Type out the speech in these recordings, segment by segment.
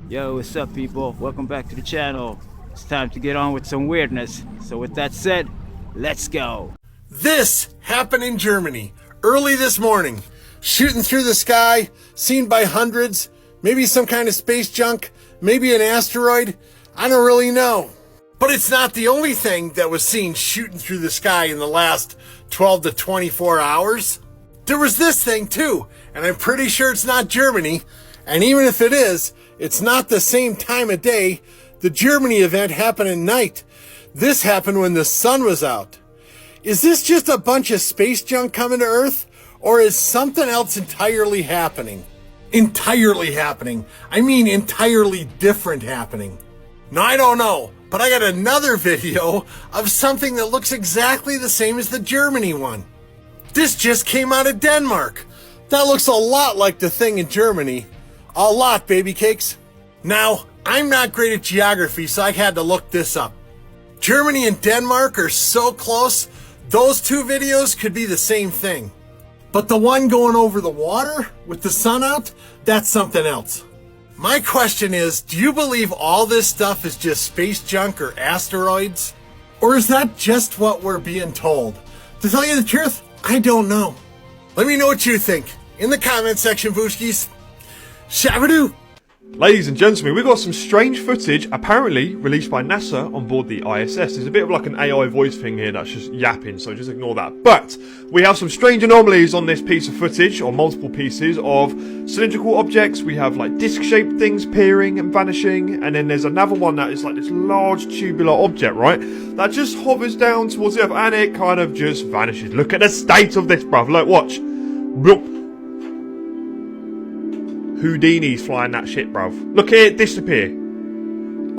Yo, what's up, people? Welcome back to the channel. It's time to get on with some weirdness. So with that said, let's go. This happened in Germany early this morning. Shooting through the sky, seen by hundreds, maybe some kind of space junk, maybe an asteroid. I don't really know. But it's not the only thing that was seen shooting through the sky in the last 12 to 24 hours. There was this thing too, and I'm pretty sure it's not Germany. And even if it is, it's not the same time of day. The Germany event happened at night. This happened when the sun was out. Is this just a bunch of space junk coming to Earth? Or is something else entirely happening? Entirely happening. I mean entirely different happening. Now I don't know, but I got another video of something that looks exactly the same as the Germany one. This just came out of Denmark. That looks a lot like the thing in Germany. A lot, baby cakes. Now, I'm not great at geography, so I had to look this up. Germany and Denmark are so close, those two videos could be the same thing. But the one going over the water with the sun out, that's something else. My question is, do you believe all this stuff is just space junk or asteroids? Or is that just what we're being told? To tell you the truth, I don't know. Let me know what you think in the comment section, Booskies. Shabadoo! Ladies and gentlemen, we've got some strange footage apparently released by NASA on board the ISS. There's a bit of like an AI voice thing here that's just yapping, so just ignore that. But we have some strange anomalies on this piece of footage, or multiple pieces of cylindrical objects. We have like disc-shaped things appearing and vanishing, and then there's another one that is like this large tubular object, right? That just hovers down towards the earth and it kind of just vanishes. Look at the state of this, bruv. Look, watch. Houdini's flying that shit, bruv. Look at it disappear.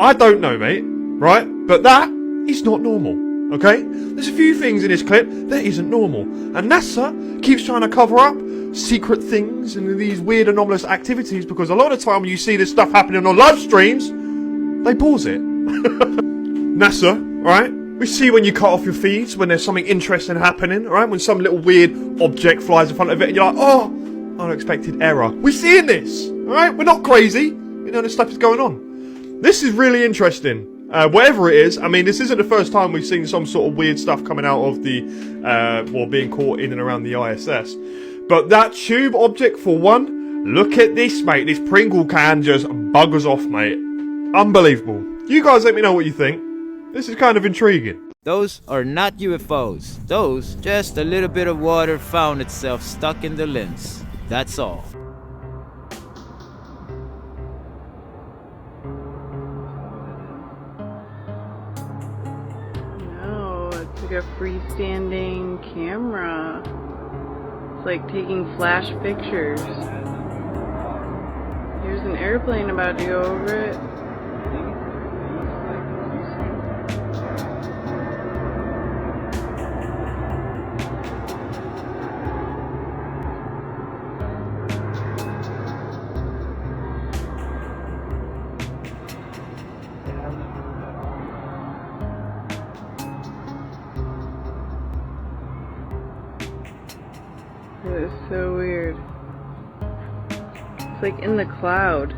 I don't know, mate, right? But that is not normal, okay? There's a few things in this clip that isn't normal. And NASA keeps trying to cover up secret things and these weird anomalous activities because a lot of the time when you see this stuff happening on live streams, they pause it. NASA, right? We see when you cut off your feeds, when there's something interesting happening, right? When some little weird object flies in front of it and you're like, oh, unexpected error. We're seeing this, alright? We're not crazy. We know this stuff is going on. This is really interesting. Whatever it is, I mean, this isn't the first time we've seen some sort of weird stuff coming out of the, well, being caught in and around the ISS. But that tube object, for one, look at this, mate. This Pringle can just buggers off, mate. Unbelievable. You guys let me know what you think. This is kind of intriguing. Those are not UFOs. Those, just a little bit of water found itself stuck in the lens. That's all. No, it's like a freestanding camera. It's like taking flash pictures. There's an airplane about to go over it. That is so weird. It's like in the cloud.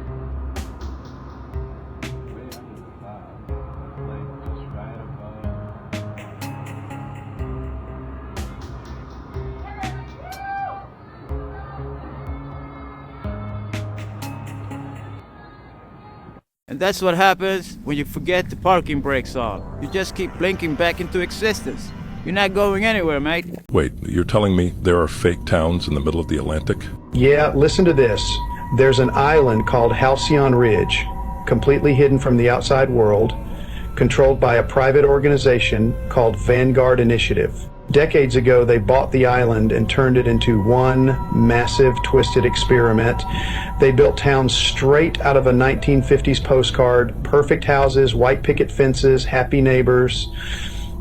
And that's what happens when you forget the parking brakes on. You just keep blinking back into existence. You're not going anywhere, mate. Wait, you're telling me there are fake towns in the middle of the Atlantic? Yeah, listen to this. There's an island called Halcyon Ridge, completely hidden from the outside world, controlled by a private organization called Vanguard Initiative. Decades ago, they bought the island and turned it into one massive twisted experiment. They built towns straight out of a 1950s postcard, perfect houses, white picket fences, happy neighbors.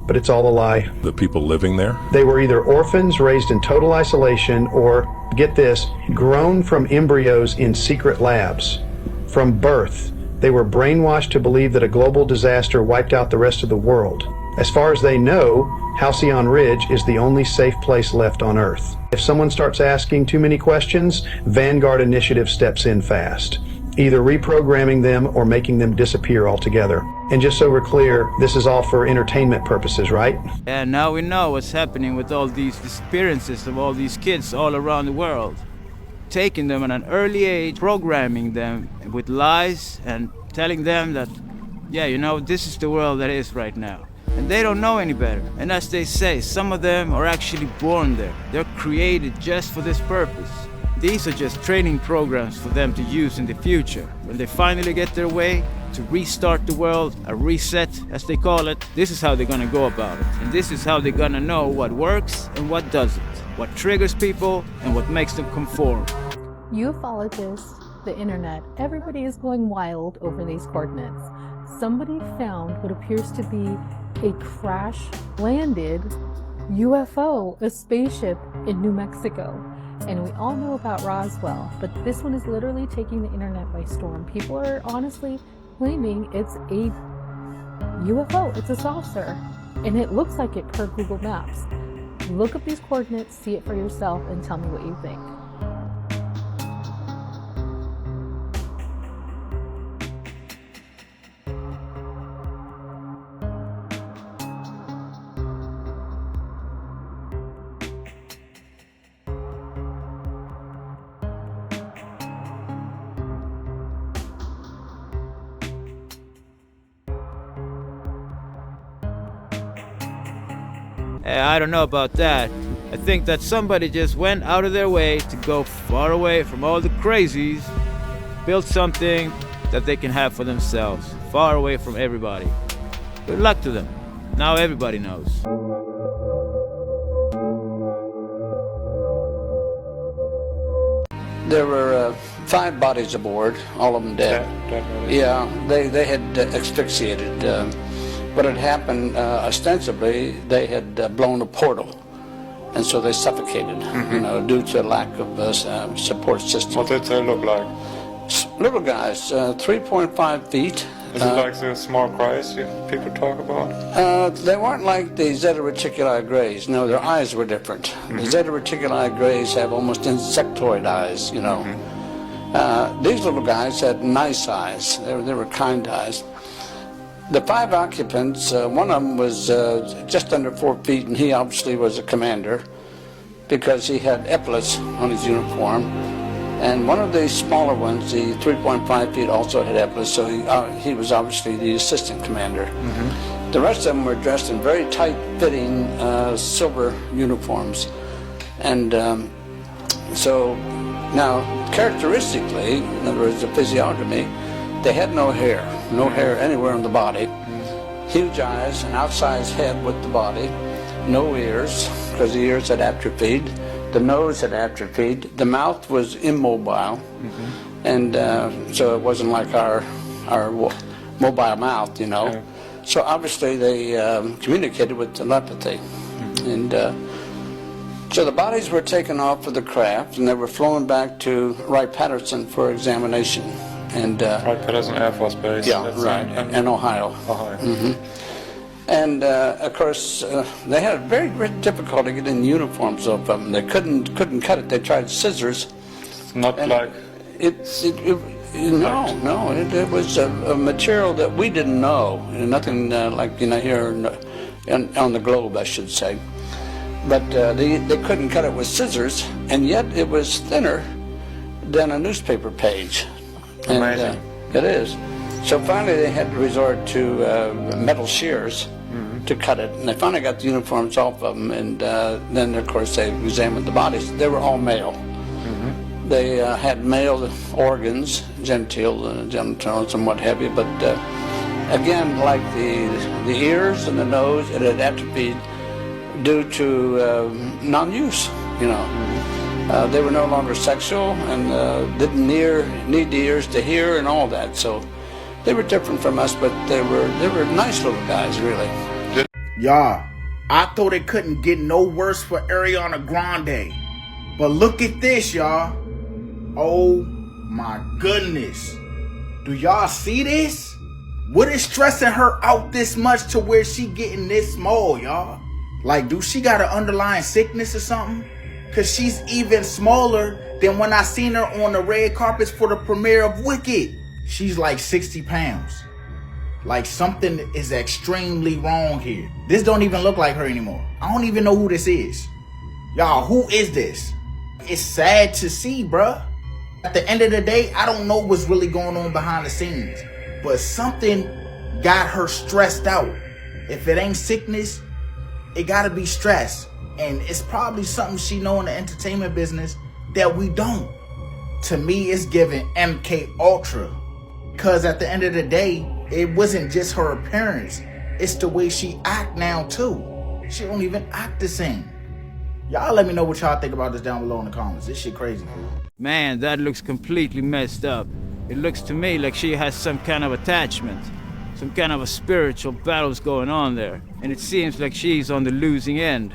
But it's all a lie. The people living there? They were either orphans raised in total isolation or, get this, grown from embryos in secret labs. From birth, they were brainwashed to believe that a global disaster wiped out the rest of the world. As far as they know, Halcyon Ridge is the only safe place left on Earth. If someone starts asking too many questions, Vanguard Initiative steps in fast. either reprogramming them or making them disappear altogether. And just so we're clear, this is all for entertainment purposes, right? And now we know what's happening with all these disappearances of all these kids all around the world. Taking them at an early age, programming them with lies and telling them that, yeah, you know, this is the world that is right now. And they don't know any better. And as they say, some of them are actually born there. They're created just for this purpose. These are just training programs for them to use in the future. When they finally get their way to restart the world, a reset as they call it, this is how they're gonna go about it. And this is how they're gonna know what works and what doesn't, what triggers people and what makes them conform. Ufologists, the internet, everybody is going wild over these coordinates. Somebody found what appears to be a crash-landed UFO, a spaceship in New Mexico. And we all know about Roswell, but this one is literally taking the internet by storm. People are honestly claiming it's a UFO, it's a saucer, and it looks like it per Google Maps. Look up these coordinates, see it for yourself, and tell me what you think. I don't know about that. I think that somebody just went out of their way to go far away from all the crazies, build something that they can have for themselves, far away from everybody. Good luck to them. Now everybody knows. There were 5 bodies aboard, all of them dead. Yeah, they had asphyxiated. What had happened, ostensibly, they had blown a portal, and so they suffocated, you know, due to a lack of support system. What did they look like? Little guys, 3.5 feet. Is it like the small grays people talk about? They weren't like the Zeta reticuli grays. No, their eyes were different. The Zeta reticuli grays have almost insectoid eyes, you know. These little guys had nice eyes. They were kind eyes. The 5 occupants, one of them was just under 4 feet, and he obviously was a commander because he had epaulets on his uniform. And one of the smaller ones, the 3.5 feet, also had epaulets, so he was obviously the assistant commander. The rest of them were dressed in very tight-fitting silver uniforms. And so now, characteristically, in other words, the physiognomy, they had no hair anywhere on the body. Huge eyes, an outsized head with the body, no ears, because the ears had atrophied. The nose had atrophied. The mouth was immobile, and so it wasn't like our mobile mouth, you know. So obviously they communicated with telepathy, and so the bodies were taken off of the craft, and they were flown back to Wright-Patterson for examination. And Wright-Patterson Air Force Base. Yeah, right, in Ohio. And of course, they had a very great difficulty getting uniforms off of them. They couldn't cut it. They tried scissors. Not like it was a material that we didn't know. Nothing like, you know, here on the globe, I should say. But they couldn't cut it with scissors, and yet it was thinner than a newspaper page. Amazing. And, it is. So finally they had to resort to metal shears to cut it, and they finally got the uniforms off of them, and then of course they examined the bodies. They were all male. They had male organs, genitals and what have you, but again, like the ears and the nose, it had atrophied due to non-use, you know. They were no longer sexual and didn't need the ears to hear and all that. So they were different from us, but they were nice little guys, really. Y'all, I thought it couldn't get no worse for Ariana Grande. But look at this, y'all. Oh my goodness. Do y'all see this? What is stressing her out this much to where she getting this small, y'all? Like, do she got an underlying sickness or something? Cause she's even smaller than when I seen her on the red carpets for the premiere of Wicked. She's like 60 pounds. Like something is extremely wrong here. This don't even look like her anymore. I don't even know who this is. Y'all, who is this? It's sad to see, bruh. At the end of the day, I don't know what's really going on behind the scenes. But something got her stressed out. If it ain't sickness, it gotta be stress. And it's probably something she know in the entertainment business that we don't. To me, it's giving MK Ultra. Cause at the end of the day, it wasn't just her appearance. It's the way she act now too. She don't even act the same. Y'all let me know what y'all think about this down below in the comments. This shit crazy, dude. Man, that looks completely messed up. It looks to me like she has some kind of attachment. Some kind of a spiritual battle's going on there. And it seems like she's on the losing end.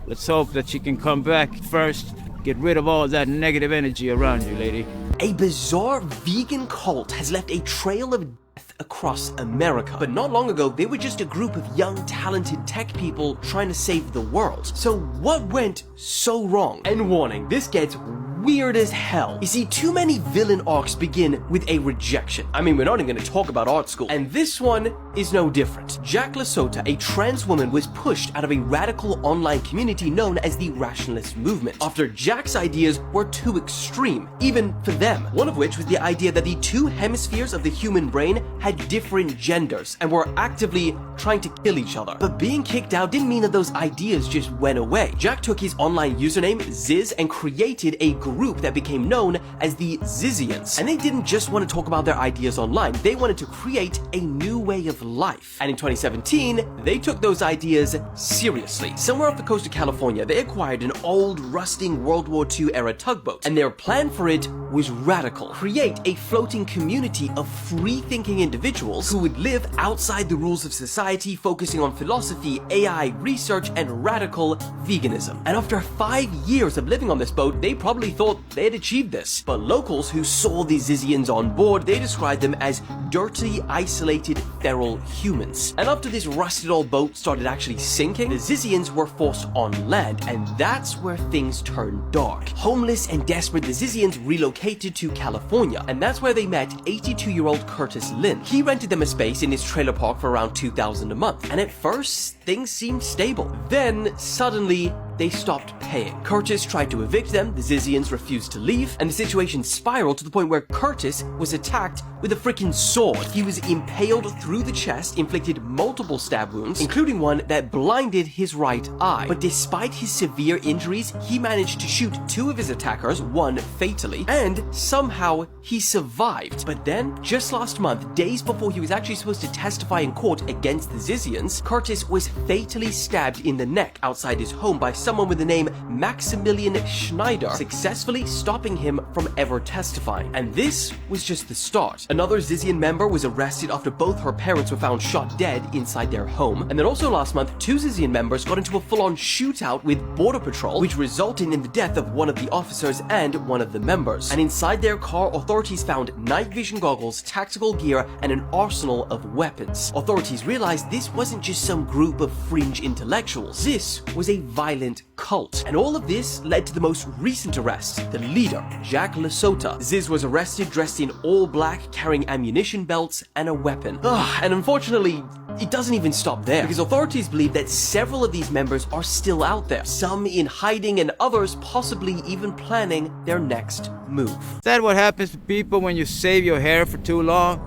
Let's hope that she can come back first, get rid of all that negative energy around you, lady. A bizarre vegan cult has left a trail of death across America. But not long ago, they were just a group of young, talented tech people trying to save the world. So what went so wrong? And warning, this gets weird as hell. You see, too many villain arcs begin with a rejection. I mean, we're not even going to talk about art school. And this one is no different. Jack LaSota, a trans woman, was pushed out of a radical online community known as the Rationalist Movement after Jack's ideas were too extreme, even for them. One of which was the idea that the two hemispheres of the human brain had different genders and were actively trying to kill each other. But being kicked out didn't mean that those ideas just went away. Jack took his online username, Ziz, and created a group that became known as the Zizians. And they didn't just want to talk about their ideas online, they wanted to create a new way of life. And in 2017, they took those ideas seriously. Somewhere off the coast of California, they acquired an old, rusting World War II era tugboat, and their plan for it was radical. Create a floating community of free-thinking individuals who would live outside the rules of society, focusing on philosophy, AI, research, and radical veganism. And after 5 years of living on this boat, they probably thought they had achieved this. But locals who saw the Zizians on board, they described them as dirty, isolated, feral humans. And after this rusted old boat started actually sinking, the Zizians were forced on land, and that's where things turned dark. Homeless and desperate, the Zizians relocated to California, and that's where they met 82-year-old Curtis Lynn. He rented them a space in his trailer park for around $2,000 a month, and at first, things seemed stable. Then, suddenly, they stopped paying. Curtis tried to evict them, the Zizians refused to leave, and the situation spiraled to the point where Curtis was attacked with a freaking sword. He was impaled through the chest, inflicted multiple stab wounds, including one that blinded his right eye. But despite his severe injuries, he managed to shoot 2 of his attackers, one fatally, and somehow he survived. But then, just last month, days before he was actually supposed to testify in court against the Zizians, Curtis was fatally stabbed in the neck outside his home by someone with the name Maximilian Schneider, successfully stopping him from ever testifying. And this was just the start. Another Zizian member was arrested after both her parents were found shot dead inside their home. And then also last month, 2 Zizian members got into a full-on shootout with Border Patrol, which resulted in the death of one of the officers and one of the members. And inside their car, authorities found night vision goggles, tactical gear, and an arsenal of weapons. Authorities realized this wasn't just some group of fringe intellectuals. This was a violent cult. And all of this led to the most recent arrest, the leader, Jack LaSota. Ziz was arrested dressed in all black, carrying ammunition belts and a weapon. And unfortunately, it doesn't even stop there, because authorities believe that several of these members are still out there, some in hiding and others possibly even planning their next move. Is that what happens to people when you save your hair for too long?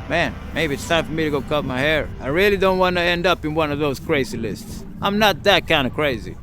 Man, maybe it's time for me to go cut my hair. I really don't want to end up in one of those crazy lists. I'm not that kind of crazy.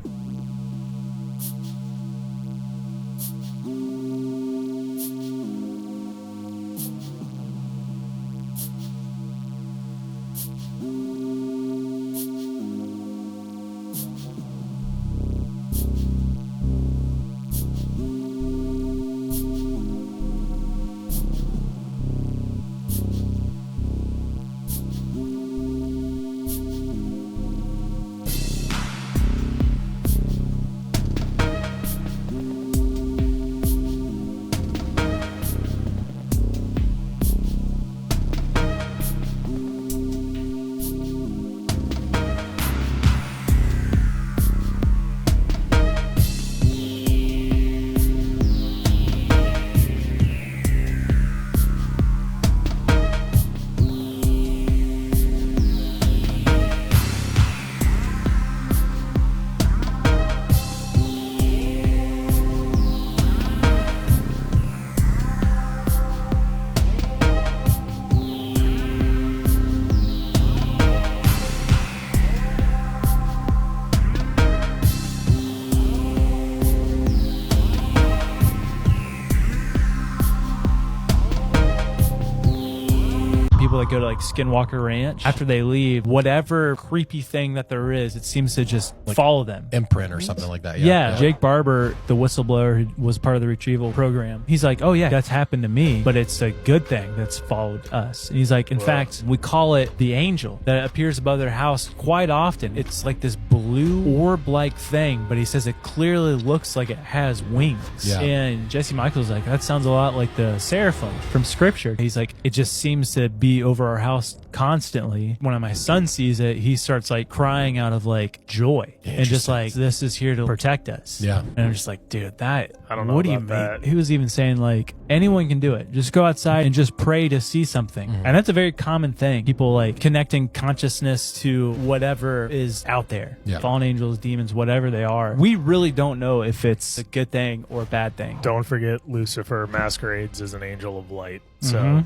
that go to like Skinwalker Ranch, after they leave, whatever creepy thing that there is, it seems to just follow them. Imprint or something like that. Yeah. Jake Barber, the whistleblower who was part of the retrieval program, he's like, oh yeah, that's happened to me, but it's a good thing that's followed us. And he's like, in fact, we call it the angel that appears above their house quite often. It's like this blue orb-like thing, but he says it clearly looks like it has wings. Yeah. And Jesse Michael's like, that sounds a lot like the seraphim from scripture. He's like, it just seems to be over our house constantly. When my son sees it, he starts like crying out of like joy and just like, this is here to protect us. Yeah. And I'm just like, dude, I don't know what do you about mean? that. He was even saying like, anyone can do it. Just go outside and just pray to see something. And that's a very common thing. People like connecting consciousness to whatever is out there. Yeah. Fallen angels, demons, whatever they are. We really don't know if it's a good thing or a bad thing. Don't forget Lucifer masquerades as an angel of light. So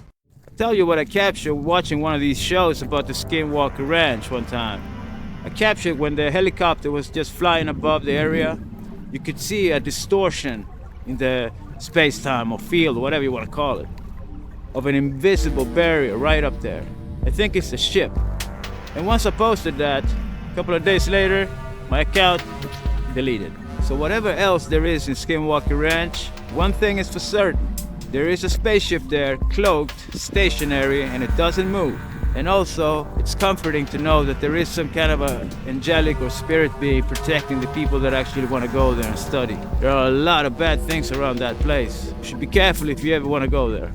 Tell you what I captured watching one of these shows about the Skinwalker Ranch one time. I captured when the helicopter was just flying above the area. You could see a distortion in the space-time or field, or whatever you want to call it, of an invisible barrier right up there. I think it's a ship. And once I posted that, a couple of days later, my account deleted. So whatever else there is in Skinwalker Ranch, one thing is for certain. There is a spaceship there, cloaked, stationary, and it doesn't move. And also, it's comforting to know that there is some kind of a angelic or spirit being protecting the people that actually want to go there and study. There are a lot of bad things around that place. You should be careful if you ever want to go there.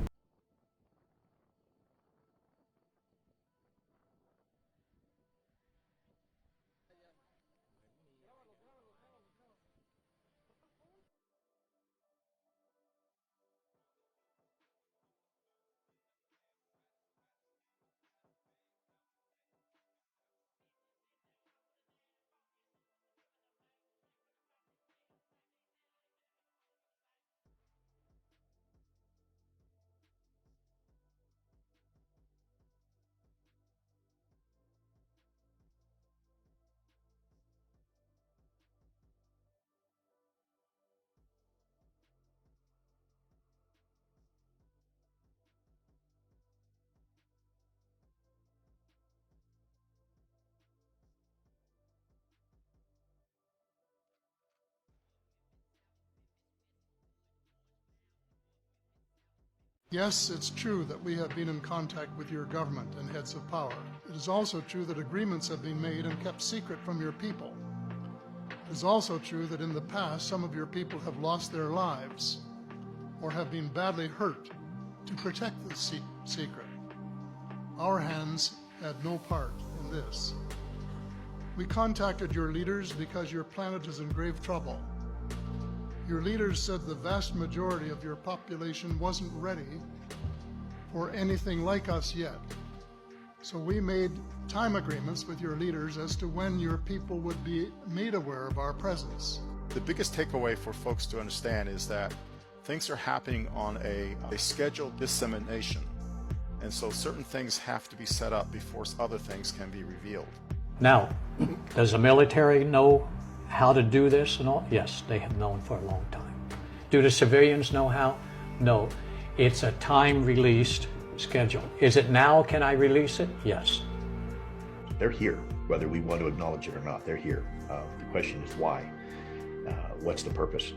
Yes, it's true that we have been in contact with your government and heads of power. It is also true that agreements have been made and kept secret from your people. It is also true that in the past, some of your people have lost their lives or have been badly hurt to protect the secret. Our hands had no part in this. We contacted your leaders because your planet is in grave trouble. Your leaders said the vast majority of your population wasn't ready for anything like us yet. So we made time agreements with your leaders as to when your people would be made aware of our presence. The biggest takeaway for folks to understand is that things are happening on a scheduled dissemination. And so certain things have to be set up before other things can be revealed. Now, does the military know how to do this and all? Yes, they have known for a long time. Do the civilians know how? No. It's a time-released schedule. Is it now? Can I release it? Yes. They're here, whether we want to acknowledge it or not. They're here. The question is why? What's the purpose?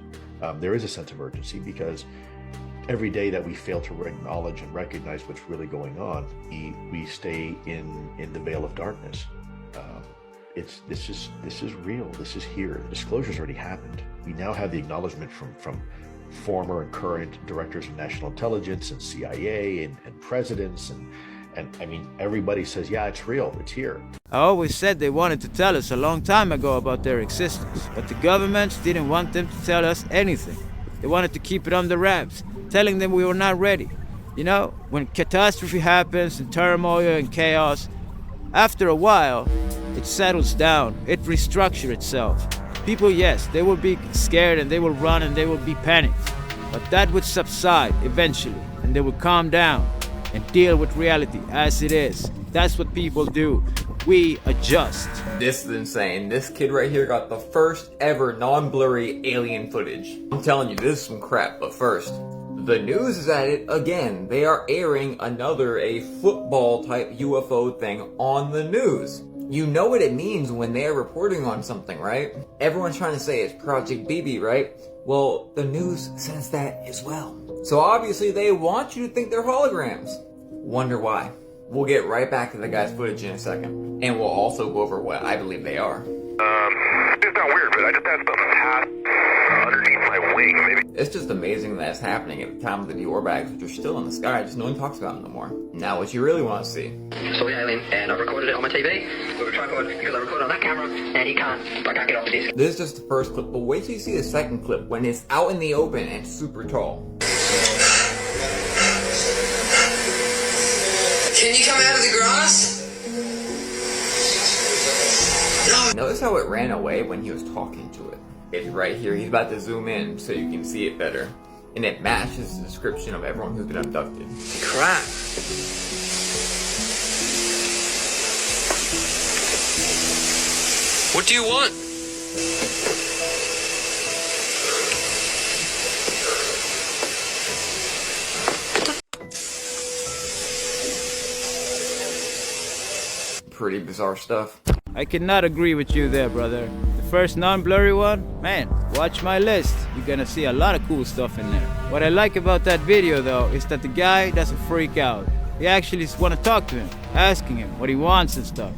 There is a sense of urgency because every day that we fail to acknowledge and recognize what's really going on, we stay in the veil of darkness. This is real. This is here. The disclosure's already happened. We now have the acknowledgement from former and current directors of national intelligence and CIA and presidents and I mean everybody says, yeah, it's real. It's here. I always said they wanted to tell us a long time ago about their existence, but the governments didn't want them to tell us anything. They wanted to keep it under wraps, telling them we were not ready. You know, when catastrophe happens and turmoil and chaos, after a while, it settles down, it restructures itself. People, yes, they will be scared and they will run and they will be panicked. But that would subside eventually and they will calm down and deal with reality as it is. That's what people do. We adjust. This is insane. This kid right here got the first ever non-blurry alien footage. I'm telling you, this is some crap. But first, The news is at it again. They are airing a football type UFO thing on the news. You know what it means when they're reporting on something, right? Everyone's trying to say it's Project BB, right? Well, the news says that as well. So obviously they want you to think they're holograms. Wonder why? We'll get right back to the guy's footage in a second. And we'll also go over what I believe they are. It's not weird, but I just had something pass underneath my wing, maybe. It's just amazing that it's happening at the time of the Dior bags, which are still in the sky, just no one talks about them no more. Now what you really want to see. Saw the alien, and I recorded it on my TV with a tripod because I recorded on that camera, and I can't get off the disc. This is just the first clip, but wait till you see the second clip when it's out in the open and super tall. Can you come out of the grass? Notice how it ran away when he was talking to it. It's right here. He's about to zoom in so you can see it better. And it matches the description of everyone who's been abducted. Crap. What do you want? Pretty bizarre stuff. I cannot agree with you there, brother. The first non-blurry one, man, watch my list. You're gonna see a lot of cool stuff in there. What I like about that video though is that the guy doesn't freak out. He actually want to talk to him, asking him what he wants and stuff.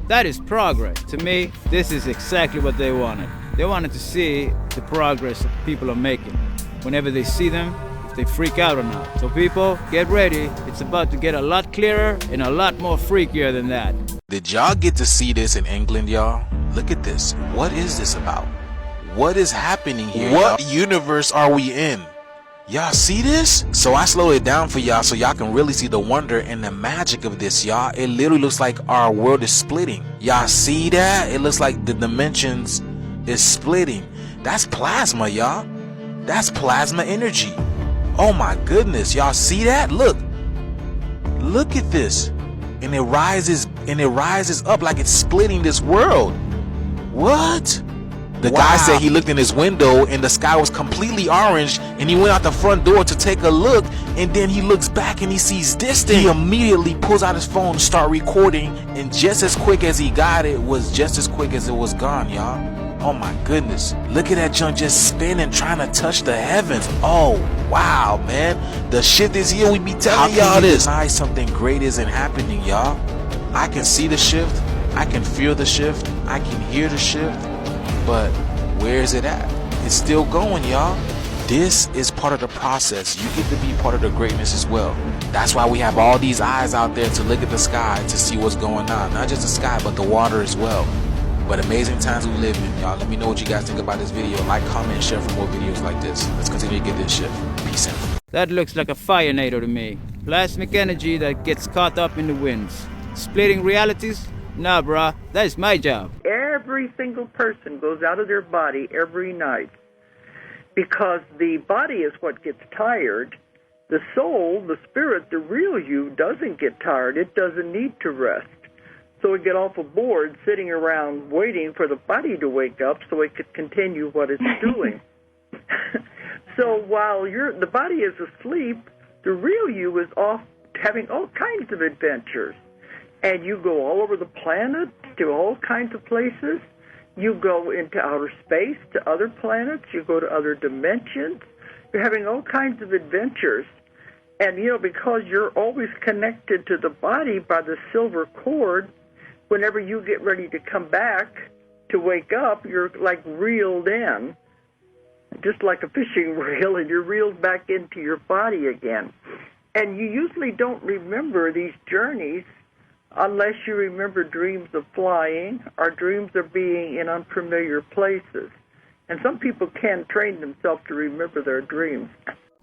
That is progress. To me, this is exactly what they wanted. They wanted to see the progress people are making. Whenever they see them, if they freak out or not. So people, get ready. It's about to get a lot clearer and a lot more freakier than that. Did y'all get to see this in England, y'all? Look at this. What is this about? What is happening here? What universe are we in? Y'all see this? So I slowed it down for y'all so y'all can really see the wonder and the magic of this, y'all. It literally looks like our world is splitting. Y'all see that? It looks like the dimensions is splitting. That's plasma, y'all. That's plasma energy. Oh my goodness. Y'all see that? Look. Look at this. And it rises up like it's splitting this world. What? The guy said he looked in his window and the sky was completely orange, and he went out the front door to take a look, and then he looks back and he sees this thing. He immediately pulls out his phone, start recording, and just as quick as he got it was just as quick as it was gone, y'all. Oh my goodness. Look at that junk just spinning, trying to touch the heavens. Oh wow, man. The shit is here. We be telling y'all this. How something great isn't happening, y'all. I can see the shift. I can feel the shift. I can hear the shift. But where is it at? It's still going, y'all. This is part of the process. You get to be part of the greatness as well. That's why we have all these eyes out there to look at the sky to see what's going on. Not just the sky, but the water as well. But amazing times we live in, y'all. Let me know what you guys think about this video. Like, comment, and share for more videos like this. Let's continue to get this shit. Peace out. That looks like a firenado to me. Plasmic energy that gets caught up in the winds. Splitting realities? Nah, bruh. That is my job. Every single person goes out of their body every night because the body is what gets tired. The soul, the spirit, the real you doesn't get tired. It doesn't need to rest. So we get awful bored sitting around waiting for the body to wake up so it could continue what it's doing. So while the body is asleep, the real you is off having all kinds of adventures. And you go all over the planet to all kinds of places. You go into outer space to other planets. You go to other dimensions. You're having all kinds of adventures. And, because you're always connected to the body by the silver cord, whenever you get ready to come back to wake up, you're like reeled in, just like a fishing reel, and you're reeled back into your body again. And you usually don't remember these journeys unless you remember dreams of flying or dreams of being in unfamiliar places. And some people can train themselves to remember their dreams.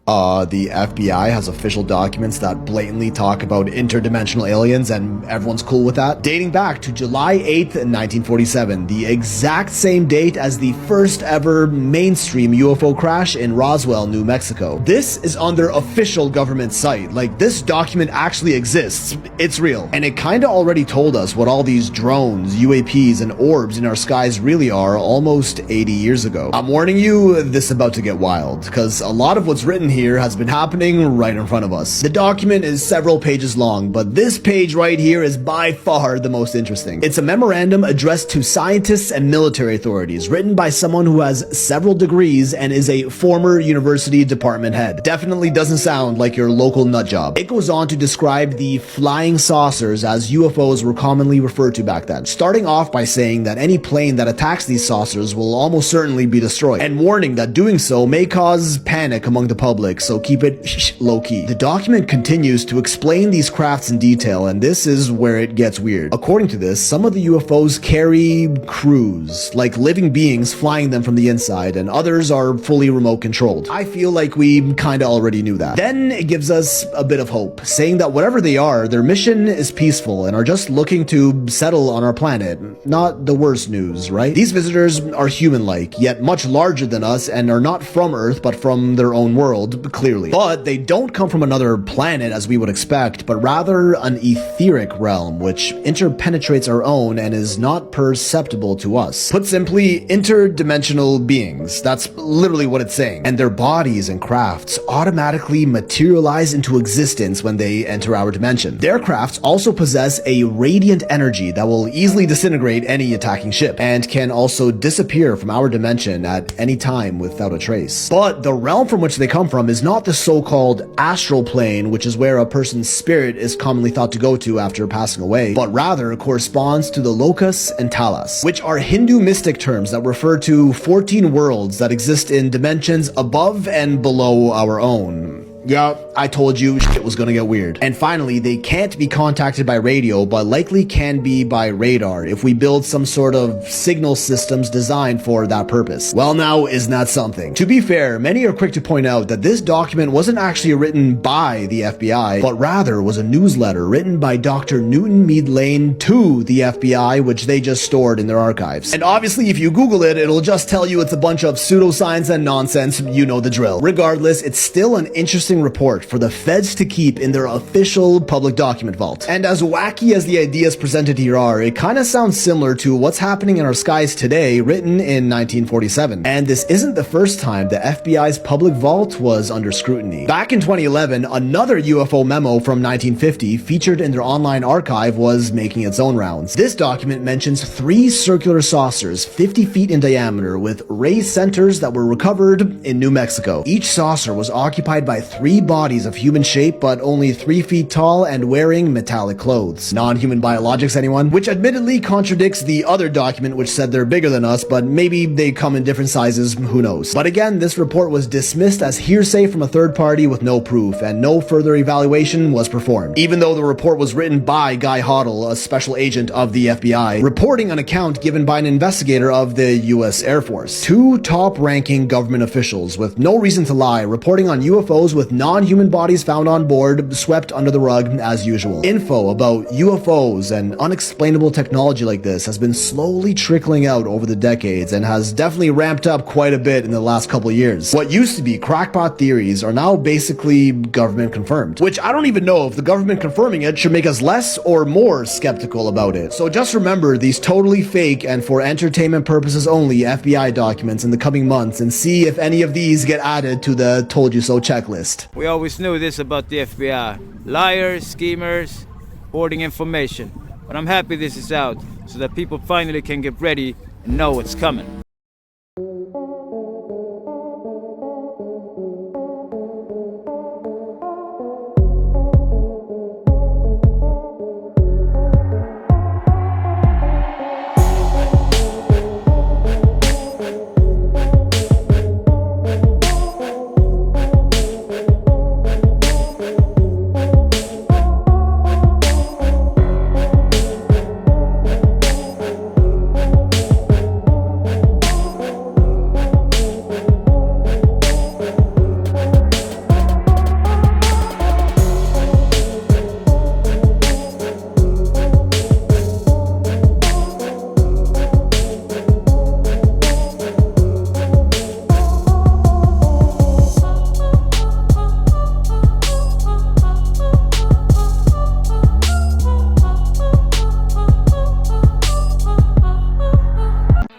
The FBI has official documents that blatantly talk about interdimensional aliens, and everyone's cool with that. Dating back to July 8th, 1947, the exact same date as the first ever mainstream UFO crash in Roswell, New Mexico. This is on their official government site. Like, this document actually exists. It's real. And it kinda already told us what all these drones, UAPs, and orbs in our skies really are almost 80 years ago. I'm warning you, this is about to get wild, because a lot of what's written here has been happening right in front of us. The document is several pages long, but this page right here is by far the most interesting. It's a memorandum addressed to scientists and military authorities, written by someone who has several degrees and is a former university department head. Definitely doesn't sound like your local nutjob. It goes on to describe the flying saucers, as UFOs were commonly referred to back then, starting off by saying that any plane that attacks these saucers will almost certainly be destroyed, and warning that doing so may cause panic among the public, so keep it low-key. The document continues to explain these crafts in detail, and this is where it gets weird. According to this, some of the UFOs carry crews, like living beings flying them from the inside, and others are fully remote controlled. I feel like we kinda already knew that. Then it gives us a bit of hope, saying that whatever they are, their mission is peaceful and are just looking to settle on our planet. Not the worst news, right? These visitors are human-like, yet much larger than us, and are not from Earth, but from their own world, clearly. But they don't come from another planet as we would expect, but rather an etheric realm, which interpenetrates our own and is not perceptible to us. Put simply, interdimensional beings. That's literally what it's saying. And their bodies and crafts automatically materialize into existence when they enter our dimension. Their crafts also possess a radiant energy that will easily disintegrate any attacking ship, and can also disappear from our dimension at any time without a trace. But the realm from which they come from is not the so-called astral plane, which is where a person's spirit is commonly thought to go to after passing away, but rather corresponds to the Lokas and Talas, which are Hindu mystic terms that refer to 14 worlds that exist in dimensions above and below our own. Yeah, I told you shit was gonna get weird. And finally, they can't be contacted by radio, but likely can be by radar if we build some sort of signal systems designed for that purpose. Well, now, isn't that something? To be fair, many are quick to point out that this document wasn't actually written by the FBI, but rather was a newsletter written by Dr. Newton Mead Lane to the FBI, which they just stored in their archives. And obviously, if you Google it, it'll just tell you it's a bunch of pseudoscience and nonsense, you know the drill. Regardless, it's still an interesting report for the feds to keep in their official public document vault. And as wacky as the ideas presented here are, it kind of sounds similar to what's happening in our skies today, written in 1947. And this isn't the first time the FBI's public vault was under scrutiny. Back in 2011, another UFO memo from 1950 featured in their online archive was making its own rounds. This document mentions 3 circular saucers 50 feet in diameter with raised centers that were recovered in New Mexico. Each saucer was occupied by 3 bodies of human shape, but only 3 feet tall and wearing metallic clothes. Non-human biologics, anyone? Which admittedly contradicts the other document which said they're bigger than us, but maybe they come in different sizes, who knows. But again, this report was dismissed as hearsay from a third party with no proof, and no further evaluation was performed. Even though the report was written by Guy Hoddle, a special agent of the FBI, reporting an account given by an investigator of the US Air Force. 2 top-ranking government officials, with no reason to lie, reporting on UFOs with non-human bodies found on board, swept under the rug as usual. Info about UFOs and unexplainable technology like this has been slowly trickling out over the decades and has definitely ramped up quite a bit in the last couple of years. What used to be crackpot theories are now basically government confirmed, which I don't even know if the government confirming it should make us less or more skeptical about it. So just remember these totally fake and for entertainment purposes only FBI documents in the coming months, and see if any of these get added to the told you so checklist. We always knew this about the FBI. Liars, schemers, hoarding information. But I'm happy this is out, so that people finally can get ready and know what's coming.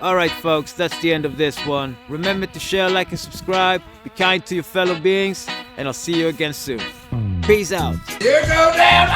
Alright folks, that's the end of this one. Remember to share, like and subscribe. Be kind to your fellow beings. and I'll see you again soon. Peace out. Here goes them.